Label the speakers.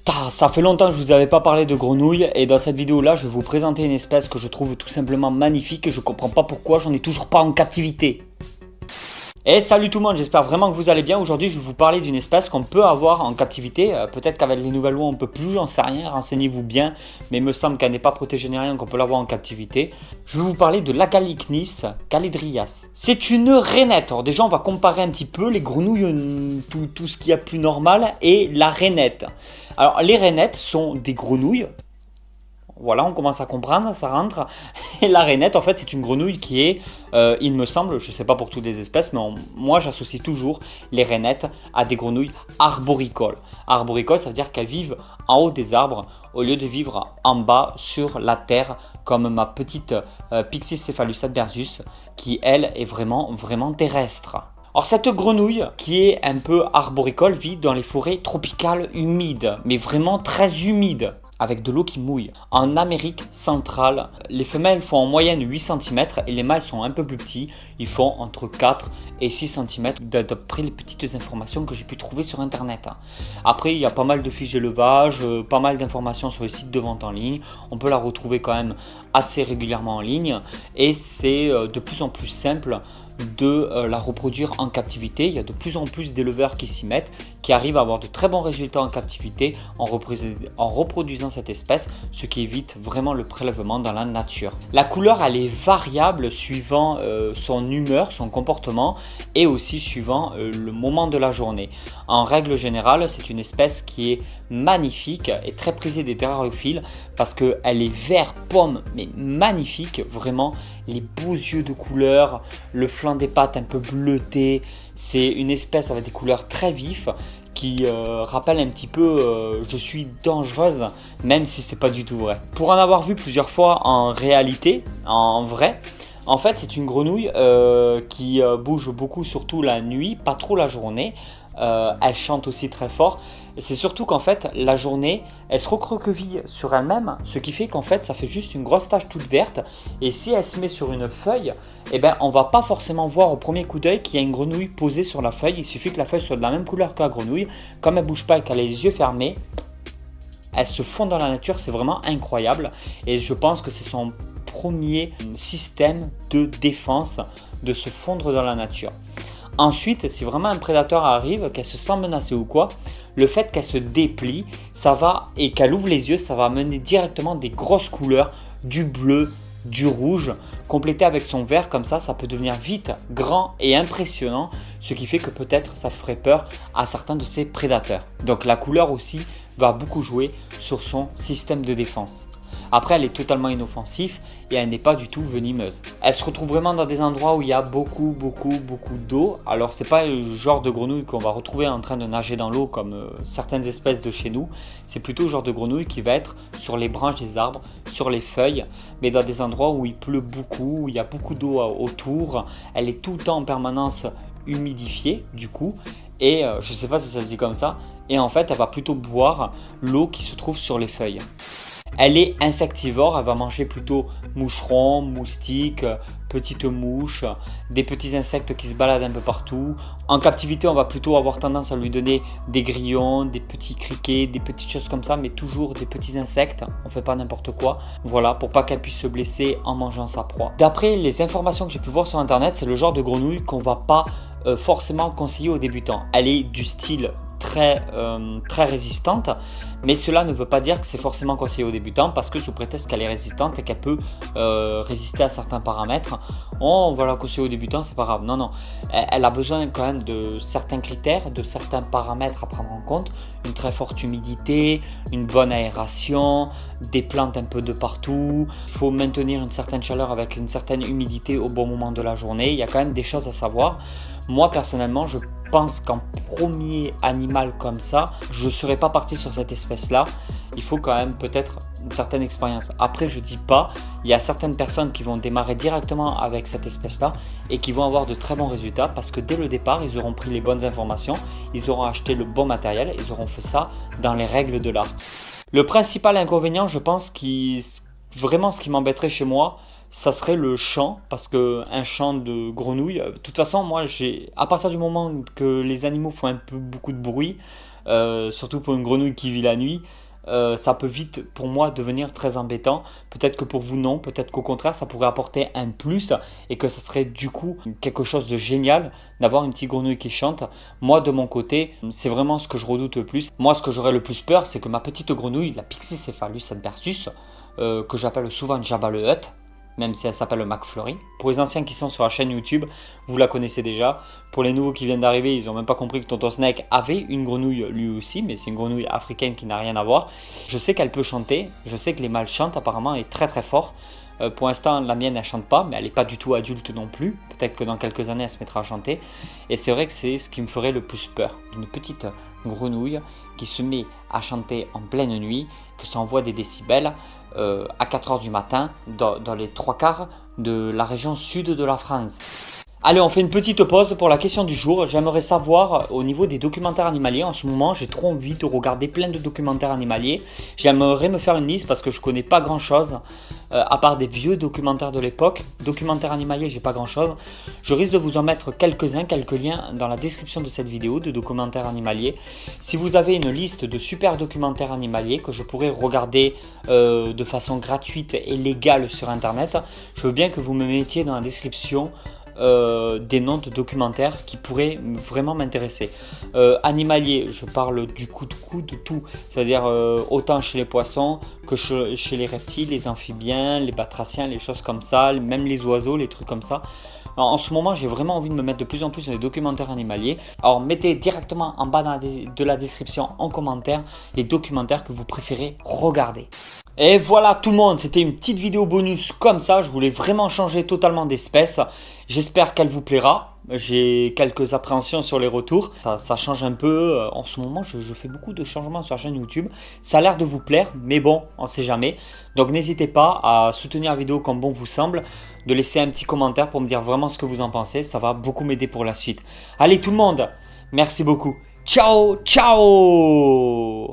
Speaker 1: Ça fait longtemps que je vous avais pas parlé de grenouilles et dans cette vidéo là je vais vous présenter une espèce que je trouve tout simplement magnifique et je comprends pas pourquoi j'en ai toujours pas en captivité. Et salut tout le monde, j'espère vraiment que vous allez bien. Aujourd'hui je vais vous parler d'une espèce qu'on peut avoir en captivité. Peut-être qu'avec les nouvelles lois on peut plus, j'en sais rien, renseignez-vous bien. Mais il me semble qu'elle n'est pas protégée ni rien, qu'on peut l'avoir en captivité. Je vais vous parler de l'Acalycnis calidrias. C'est une rainette. Alors déjà on va comparer un petit peu les grenouilles, tout ce qu'il y a de plus normal et la rainette. Alors les rainettes sont des grenouilles. Voilà, on commence à comprendre, ça rentre. Et la rainette, en fait, c'est une grenouille qui est, il me semble, je ne sais pas pour toutes les espèces, mais moi j'associe toujours les rainettes à des grenouilles arboricoles. Arboricoles, ça veut dire qu'elles vivent en haut des arbres au lieu de vivre en bas sur la terre, comme ma petite Pixicéphalus adversus, qui elle est vraiment terrestre. Alors cette grenouille, qui est un peu arboricole, vit dans les forêts tropicales humides, mais vraiment très humides, avec de l'eau qui mouille. En Amérique centrale, les femelles font en moyenne 8 cm et les mâles sont un peu plus petits, ils font entre 4 et 6 cm d'après les petites informations que j'ai pu trouver sur internet. Après il y a pas mal de fiches d'élevage, pas mal d'informations sur les sites de vente en ligne, on peut la retrouver quand même assez régulièrement en ligne et c'est de plus en plus simple de la reproduire en captivité. Il y a de plus en plus d'éleveurs qui s'y mettent, qui arrivent à avoir de très bons résultats en captivité en reproduisant cette espèce, ce qui évite vraiment le prélèvement dans la nature. La couleur elle est variable suivant son humeur, son comportement et aussi suivant le moment de la journée. En règle générale, c'est une espèce qui est magnifique et très prisée des terrariophiles parce qu'elle est vert pomme mais magnifique, vraiment les beaux yeux de couleur, le flanc des pattes un peu bleuté. C'est une espèce avec des couleurs très vives qui rappelle un petit peu je suis dangereuse, même si c'est pas du tout vrai. Pour en avoir vu plusieurs fois en réalité, en vrai, en fait c'est une grenouille qui bouge beaucoup, surtout la nuit, pas trop la journée. Elle chante aussi très fort. Et c'est surtout qu'en fait la journée elle se recroqueville sur elle-même, ce qui fait qu'en fait ça fait juste une grosse tache toute verte, et si elle se met sur une feuille, eh ben, on va pas forcément voir au premier coup d'œil qu'il y a une grenouille posée sur la feuille. Il suffit que la feuille soit de la même couleur que la grenouille, comme elle bouge pas et qu'elle a les yeux fermés, elle se fond dans la nature, c'est vraiment incroyable et je pense que c'est son premier système de défense de se fondre dans la nature. Ensuite, si vraiment un prédateur arrive, qu'elle se sent menacée ou quoi, le fait qu'elle se déplie, ça va, et qu'elle ouvre les yeux, ça va amener directement des grosses couleurs, du bleu, du rouge, complété avec son vert, comme ça peut devenir vite grand et impressionnant, ce qui fait que peut-être ça ferait peur à certains de ses prédateurs. Donc la couleur aussi va beaucoup jouer sur son système de défense. Après, elle est totalement inoffensive et elle n'est pas du tout venimeuse. Elle se retrouve vraiment dans des endroits où il y a beaucoup d'eau. Alors, c'est pas le genre de grenouille qu'on va retrouver en train de nager dans l'eau comme certaines espèces de chez nous. C'est plutôt le genre de grenouille qui va être sur les branches des arbres, sur les feuilles, mais dans des endroits où il pleut beaucoup, où il y a beaucoup d'eau autour. Elle est tout le temps en permanence humidifiée du coup. Et je ne sais pas si ça se dit comme ça. Et en fait, elle va plutôt boire l'eau qui se trouve sur les feuilles. Elle est insectivore, elle va manger plutôt moucherons, moustiques, petites mouches, des petits insectes qui se baladent un peu partout. En captivité, on va plutôt avoir tendance à lui donner des grillons, des petits criquets, des petites choses comme ça, mais toujours des petits insectes, on ne fait pas n'importe quoi. Voilà, pour pas qu'elle puisse se blesser en mangeant sa proie. D'après les informations que j'ai pu voir sur internet, c'est le genre de grenouille qu'on ne va pas forcément conseiller aux débutants. Elle est du style très résistante, mais cela ne veut pas dire que c'est forcément conseillé aux débutants, parce que sous prétexte qu'elle est résistante et qu'elle peut résister à certains paramètres, on va la conseiller aux débutants, c'est pas grave. Non, elle a besoin quand même de certains critères, de certains paramètres à prendre en compte, une très forte humidité, une bonne aération, des plantes un peu de partout, il faut maintenir une certaine chaleur avec une certaine humidité au bon moment de la journée. Il y a quand même des choses à savoir. Moi personnellement, je pense qu'en premier animal comme ça, je ne serais pas parti sur cette espèce-là. Il faut quand même peut-être une certaine expérience. Après, je dis pas, il y a certaines personnes qui vont démarrer directement avec cette espèce-là et qui vont avoir de très bons résultats parce que dès le départ, ils auront pris les bonnes informations, ils auront acheté le bon matériel, ils auront fait ça dans les règles de l'art. Le principal inconvénient, je pense, vraiment ce qui m'embêterait chez moi, ça serait le chant, parce qu'un chant de grenouille, de toute façon, moi, à partir du moment que les animaux font beaucoup de bruit, surtout pour une grenouille qui vit la nuit. Ça peut vite pour moi devenir très embêtant. Peut-être que pour vous non, peut-être qu'au contraire ça pourrait apporter un plus et que ça serait du coup quelque chose de génial d'avoir une petite grenouille qui chante. Moi de mon côté, c'est vraiment ce que je redoute le plus. Moi ce que j'aurais le plus peur, c'est que ma petite grenouille, la Pixycephalus adversus, que j'appelle souvent Jabba le Hutt, même si elle s'appelle McFlurry. Pour les anciens qui sont sur la chaîne YouTube, vous la connaissez déjà. Pour les nouveaux qui viennent d'arriver, ils n'ont même pas compris que Tonton Snake avait une grenouille lui aussi, mais c'est une grenouille africaine qui n'a rien à voir. Je sais qu'elle peut chanter, je sais que les mâles chantent apparemment et très très fort. Pour l'instant, la mienne, elle chante pas, mais elle n'est pas du tout adulte non plus. Peut-être que dans quelques années, elle se mettra à chanter. Et c'est vrai que c'est ce qui me ferait le plus peur. Une petite grenouille qui se met à chanter en pleine nuit, que ça envoie des décibels à 4 h du matin dans les 3/4 de la région sud de la France. Allez, on fait une petite pause pour la question du jour. J'aimerais savoir au niveau des documentaires animaliers. En ce moment, j'ai trop envie de regarder plein de documentaires animaliers. J'aimerais me faire une liste parce que je connais pas grand chose à part des vieux documentaires de l'époque. Documentaires animaliers, j'ai pas grand chose. Je risque de vous en mettre quelques-uns, quelques liens dans la description de cette vidéo de documentaires animaliers. Si vous avez une liste de super documentaires animaliers que je pourrais regarder de façon gratuite et légale sur internet, je veux bien que vous me mettiez dans la description des noms de documentaires qui pourraient vraiment m'intéresser. Animalier, je parle du coup de tout, c'est-à-dire autant chez les poissons que chez les reptiles, les amphibiens, les batraciens, les choses comme ça, même les oiseaux, les trucs comme ça. Alors, en ce moment, j'ai vraiment envie de me mettre de plus en plus dans les documentaires animaliers. Alors, mettez directement en bas de la description en commentaire les documentaires que vous préférez regarder. Et voilà tout le monde, c'était une petite vidéo bonus comme ça, je voulais vraiment changer totalement d'espèce. J'espère qu'elle vous plaira, j'ai quelques appréhensions sur les retours, ça change un peu. En ce moment je fais beaucoup de changements sur la chaîne YouTube, ça a l'air de vous plaire, mais bon, on sait jamais. Donc n'hésitez pas à soutenir la vidéo comme bon vous semble, de laisser un petit commentaire pour me dire vraiment ce que vous en pensez, ça va beaucoup m'aider pour la suite. Allez tout le monde, merci beaucoup, ciao ciao.